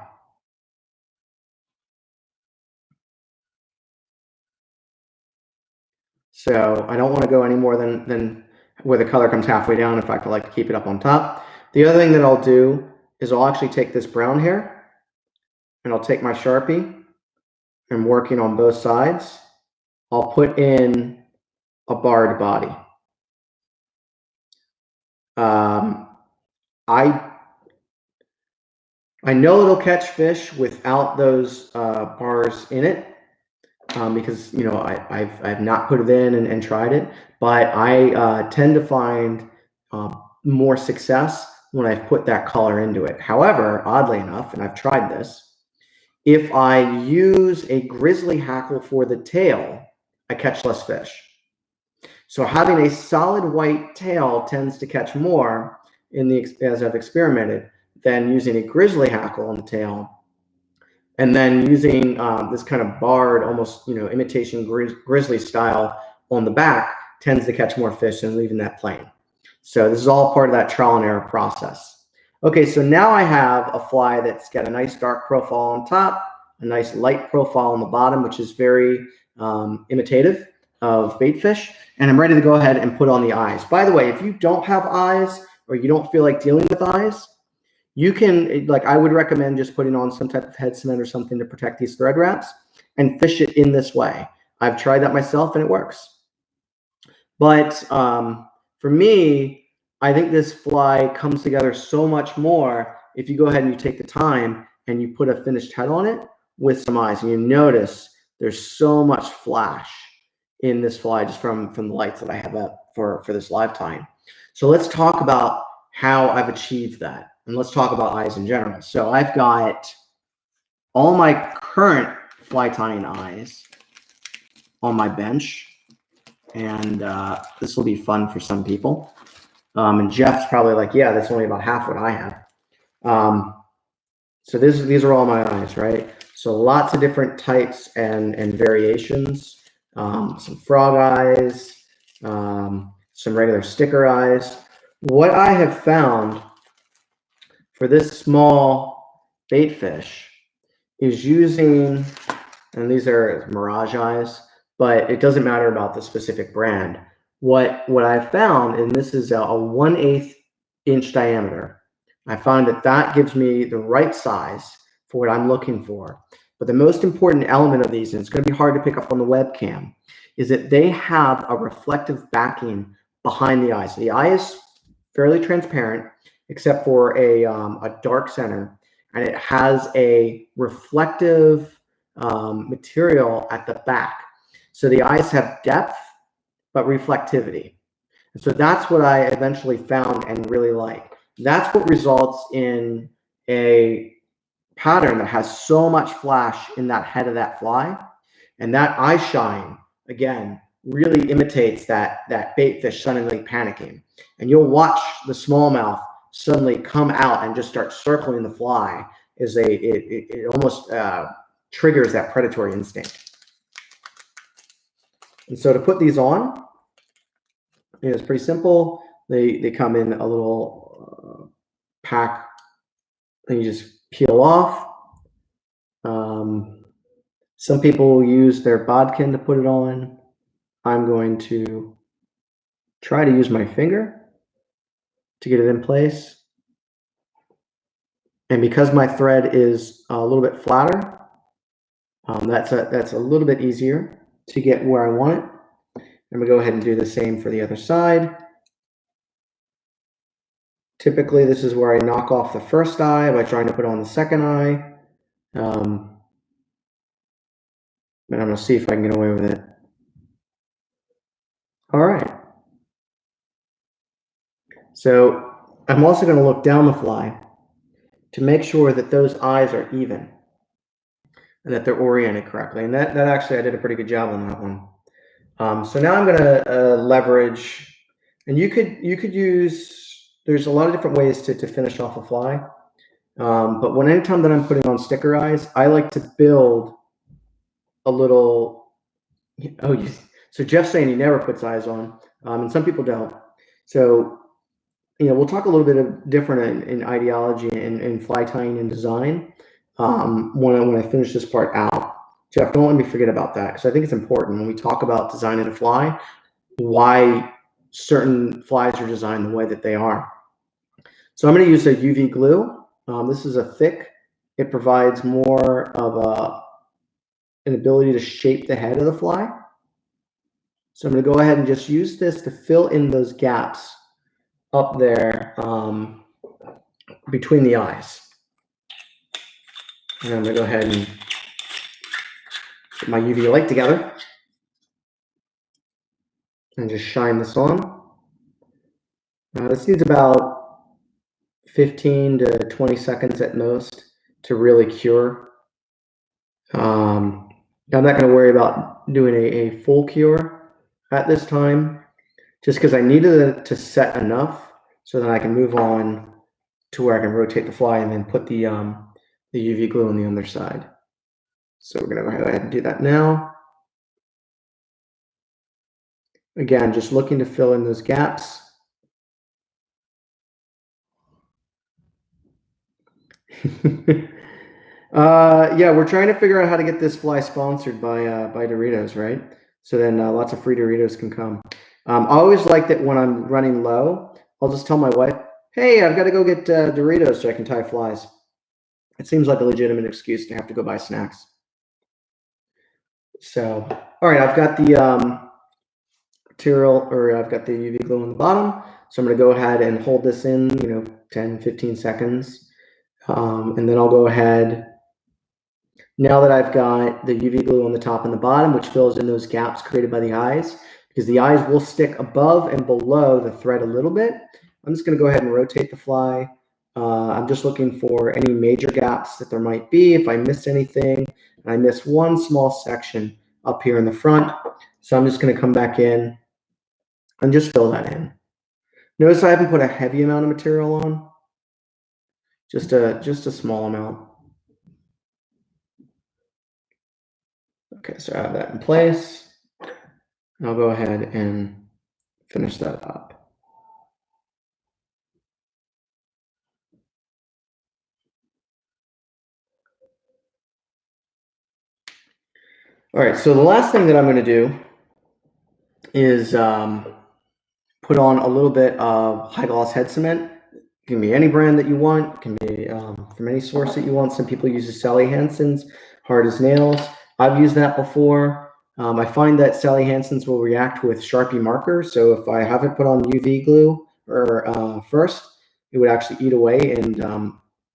So I don't want to go any more than where the color comes halfway down. In fact, I like to keep it up on top. The other thing that I'll do is I'll actually take this brown hair and I'll take my Sharpie and working on both sides, I'll put in a barred body. I know it'll catch fish without those bars in it because, you know, I've not put it in and tried it, but I tend to find more success when I've put that color into it. However, oddly enough, and I've tried this, if I use a grizzly hackle for the tail, I catch less fish. So having a solid white tail tends to catch more as I've experimented than using a grizzly hackle on the tail. And then using this kind of barred, almost, you know, imitation grizzly style on the back tends to catch more fish than leaving that plain. So this is all part of that trial and error process. Okay, so now I have a fly that's got a nice dark profile on top, a nice light profile on the bottom, which is very imitative of bait fish. And I'm ready to go ahead and put on the eyes. By the way, if you don't have eyes or you don't feel like dealing with eyes, you can, like, I would recommend just putting on some type of head cement or something to protect these thread wraps and fish it in this way. I've tried that myself and it works. But for me, I think this fly comes together so much more if you go ahead and you take the time and you put a finished head on it with some eyes. And you notice there's so much flash in this fly just from the lights that I have up for this live tying. So let's talk about how I've achieved that. And let's talk about eyes in general. So I've got all my current fly tying eyes on my bench. And this will be fun for some people. And Jeff's probably like, yeah, that's only about half what I have. So these are all my eyes, right? So lots of different types and variations. Some frog eyes, some regular sticker eyes. What I have found for this small bait fish is using, and these are Mirage eyes, but it doesn't matter about the specific brand. What I found, and this is a 1/8 inch diameter, I find that gives me the right size for what I'm looking for. But the most important element of these, and it's going to be hard to pick up on the webcam, is that they have a reflective backing behind the eye. So the eye is fairly transparent, except for a dark center, and it has a reflective material at the back. So the eyes have depth, but reflectivity. And so that's what I eventually found and really like. That's what results in a pattern that has so much flash in that head of that fly. And that eye shine, again, really imitates that bait fish suddenly panicking. And you'll watch the smallmouth suddenly come out and just start circling the fly. It almost triggers that predatory instinct. And so to put these on, it's pretty simple. They come in a little pack, and you just peel off. Some people use their bodkin to put it on. I'm going to try to use my finger to get it in place. And because my thread is a little bit flatter, that's a little bit easier to get where I want it. I'm going to go ahead and do the same for the other side. Typically, this is where I knock off the first eye by trying to put on the second eye. And I'm going to see if I can get away with it. All right. So I'm also going to look down the fly to make sure that those eyes are even and that they're oriented correctly. And that actually, I did a pretty good job on that one. So now I'm going to leverage, and you could use, there's a lot of different ways to finish off a fly. But anytime that I'm putting on sticker eyes, I like to build a little, so Jeff's saying he never puts eyes on, and some people don't. So, we'll talk a little bit of different in ideology and fly tying and design when I finish this part out. Jeff, don't let me forget about that, because I think it's important when we talk about designing a fly, why certain flies are designed the way that they are. So I'm going to use a UV glue. This is a thick. It provides more of an ability to shape the head of the fly. So I'm going to go ahead and just use this to fill in those gaps up there between the eyes. And I'm going to go ahead and get my UV light together and just shine this on. This needs about 15 to 20 seconds at most to really cure. I'm not going to worry about doing a full cure at this time, just because I needed it to set enough so that I can move on to where I can rotate the fly and then put the UV glue on the other side. So we're going to go ahead and do that now. Again, just looking to fill in those gaps. Yeah, we're trying to figure out how to get this fly sponsored by Doritos, right? So then lots of free Doritos can come. I always like that when I'm running low, I'll just tell my wife, hey, I've got to go get Doritos so I can tie flies. It seems like a legitimate excuse to have to go buy snacks. So, all right, I've got the material, or I've got the UV glue on the bottom. So I'm going to go ahead and hold this in, 10, 15 seconds. And then I'll go ahead, now that I've got the UV glue on the top and the bottom, which fills in those gaps created by the eyes, because the eyes will stick above and below the thread a little bit. I'm just going to go ahead and rotate the fly. I'm just looking for any major gaps that there might be. If I missed anything, and I missed one small section up here in the front. So I'm just going to come back in and just fill that in. Notice I haven't put a heavy amount of material on, just a small amount. Okay, so I have that in place. I'll go ahead and finish that up. All right, so the last thing that I'm going to do is put on a little bit of high gloss head cement. It can be any brand that you want. It can be from any source that you want. Some people use the Sally Hansen's, hard as nails. I've used that before. I find that Sally Hansen's will react with Sharpie markers. So if I have it put on UV glue or first, it would actually eat away and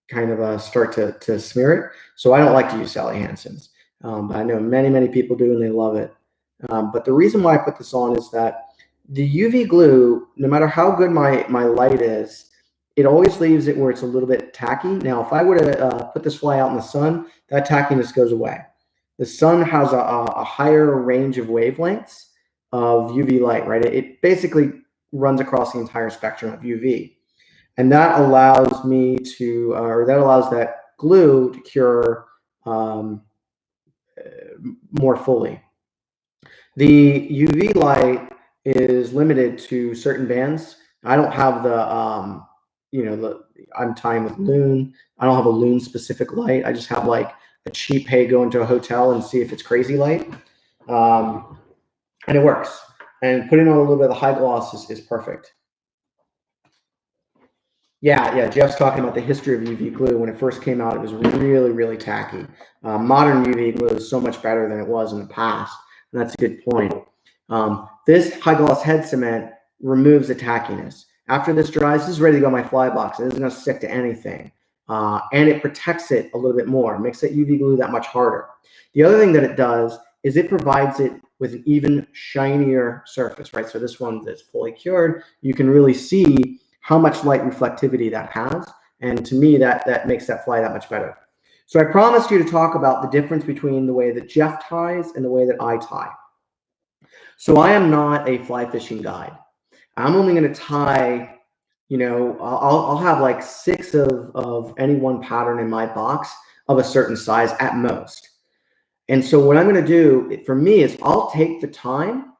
kind of start to smear it. So I don't like to use Sally Hansen's. But I know many people do and they love it. But the reason why I put this on is that the UV glue, no matter how good my light is, it always leaves it where it's a little bit tacky. Now, if I were to put this fly out in the sun, that tackiness goes away. The sun has a higher range of wavelengths of UV light, right? It basically runs across the entire spectrum of UV. And that allows me to, or that allows that glue to cure more fully. The UV light is limited to certain bands. I don't have the, I'm tying with Loon. I don't have a Loon specific light. I just have like a cheap, hey, go into a hotel and see if it's crazy light. And it works. And putting on a little bit of the high gloss is perfect. Yeah, Jeff's talking about the history of UV glue. When it first came out, it was really tacky. Modern UV glue is so much better than it was in the past. And that's a good point. This high gloss head cement removes the tackiness. After this dries, this is ready to go in my fly box. It isn't going to stick to anything. And it protects it a little bit more, makes that UV glue that much harder. The other thing that it does is it provides it with an even shinier surface, right? So this one that's fully cured, you can really see how much light reflectivity that has. And to me, that makes that fly that much better. So I promised you to talk about the difference between the way that Jeff ties and the way that I tie. So I am not a fly fishing guide. I'm only going to tie, I'll have like 6 of any one pattern in my box of a certain size at most. And so what I'm going to do for me is I'll take the time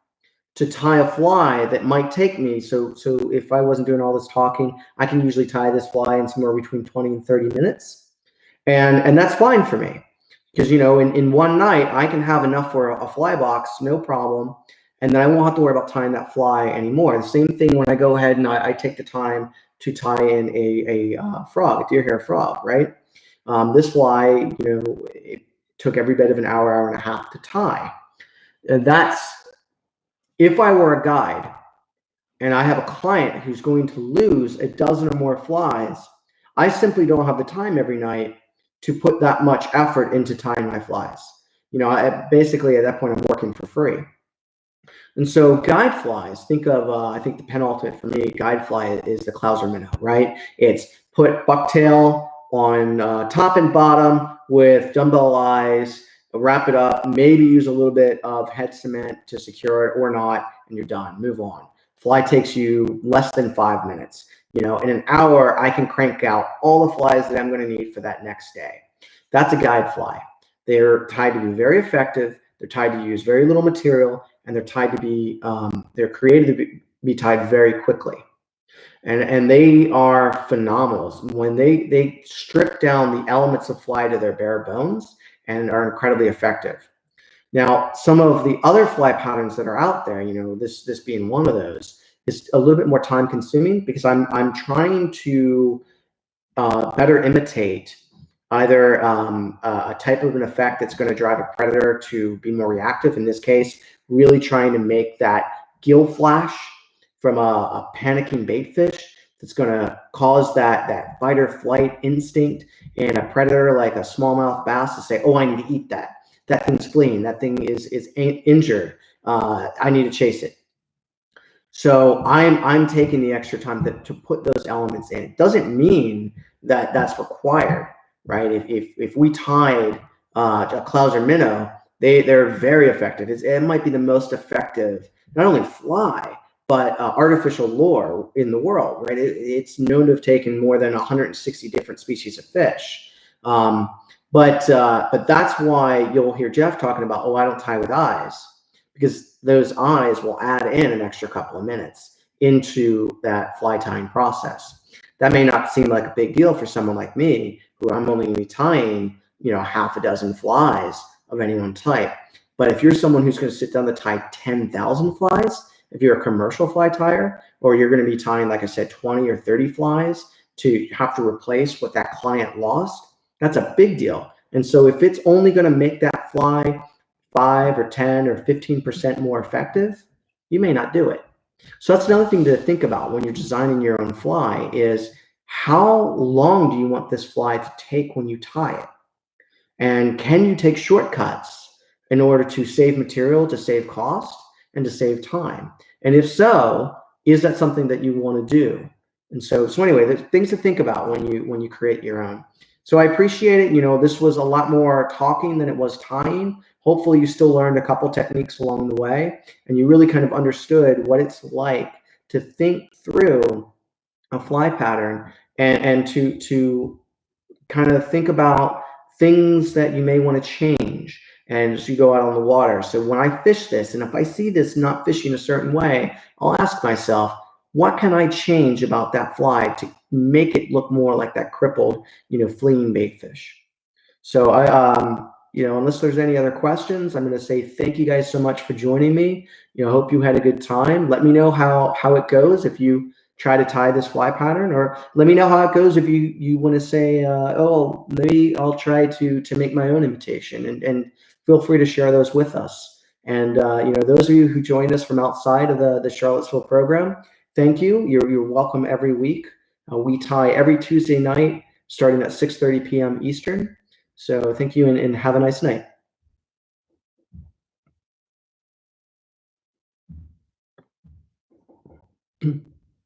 to tie a fly that might take me. So if I wasn't doing all this talking, I can usually tie this fly in somewhere between 20 and 30 minutes. And that's fine for me because, in one night I can have enough for a fly box, no problem. And then I won't have to worry about tying that fly anymore. The same thing when I go ahead and I take the time to tie in a frog, a deer hair frog, right? This fly, it took every bit of an hour and a half to tie. And that's, if I were a guide and I have a client who's going to lose a dozen or more flies, I simply don't have the time every night to put that much effort into tying my flies. Basically at that point, I'm working for free. And so guide flies, think of, I think the penultimate for me, guide fly is the Clouser minnow, right? It's put bucktail on top and bottom with dumbbell eyes, wrap it up, maybe use a little bit of head cement to secure it or not, and you're done, move on. Fly takes you less than 5 minutes. In an hour, I can crank out all the flies that I'm going to need for that next day. That's a guide fly. They're tied to be very effective. They're tied to use very little material, and they're tied to be, they're created to be tied very quickly. And they are phenomenal. When they strip down the elements of fly to their bare bones and are incredibly effective. Now, some of the other fly patterns that are out there, this being one of those, is a little bit more time consuming because I'm trying to better imitate either a type of an effect that's going to drive a predator to be more reactive. In this case, really trying to make that gill flash from a panicking bait fish that's going to cause that fight or flight instinct in a predator like a smallmouth bass to say, oh, I need to eat that. That thing's fleeing. That thing is injured. I need to chase it. So I'm taking the extra time to put those elements in. It doesn't mean that that's required, right? If we tied a Clouser minnow, they're very effective. It might be the most effective, not only fly, but artificial lure in the world, right? It's known to have taken more than 160 different species of fish. But that's why you'll hear Jeff talking about, oh, I don't tie with eyes, because those eyes will add in an extra couple of minutes into that fly tying process. That may not seem like a big deal for someone like me, who I'm only going to be tying, half a dozen flies of any one type. But if you're someone who's going to sit down to tie 10,000 flies, if you're a commercial fly tyer, or you're going to be tying, like I said, 20 or 30 flies to have to replace what that client lost, that's a big deal. And so if it's only going to make that fly 5 or 10 or 15% more effective, you may not do it. So that's another thing to think about when you're designing your own fly is, how long do you want this fly to take when you tie it? And can you take shortcuts in order to save material, to save cost, and to save time? And if so, is that something that you want to do? And so anyway, there's things to think about when you create your own. So I appreciate it. This was a lot more talking than it was tying. Hopefully you still learned a couple techniques along the way, and you really kind of understood what it's like to think through a fly pattern, and to kind of think about things that you may want to change and as you go out on the water. So when I fish this, and if I see this not fishing a certain way, I'll ask myself, what can I change about that fly to make it look more like that crippled, fleeing bait fish? So unless there's any other questions, I'm going to say thank you guys so much for joining me. Hope you had a good time. Let me know how it goes if you try to tie this fly pattern, or let me know how it goes if you want to say, oh, maybe I'll try to make my own imitation, and feel free to share those with us. And those of you who joined us from outside of the Charlottesville program, thank you. You're welcome every week. We tie every Tuesday night starting at 6:30 p.m. Eastern. So thank you, and have a nice night.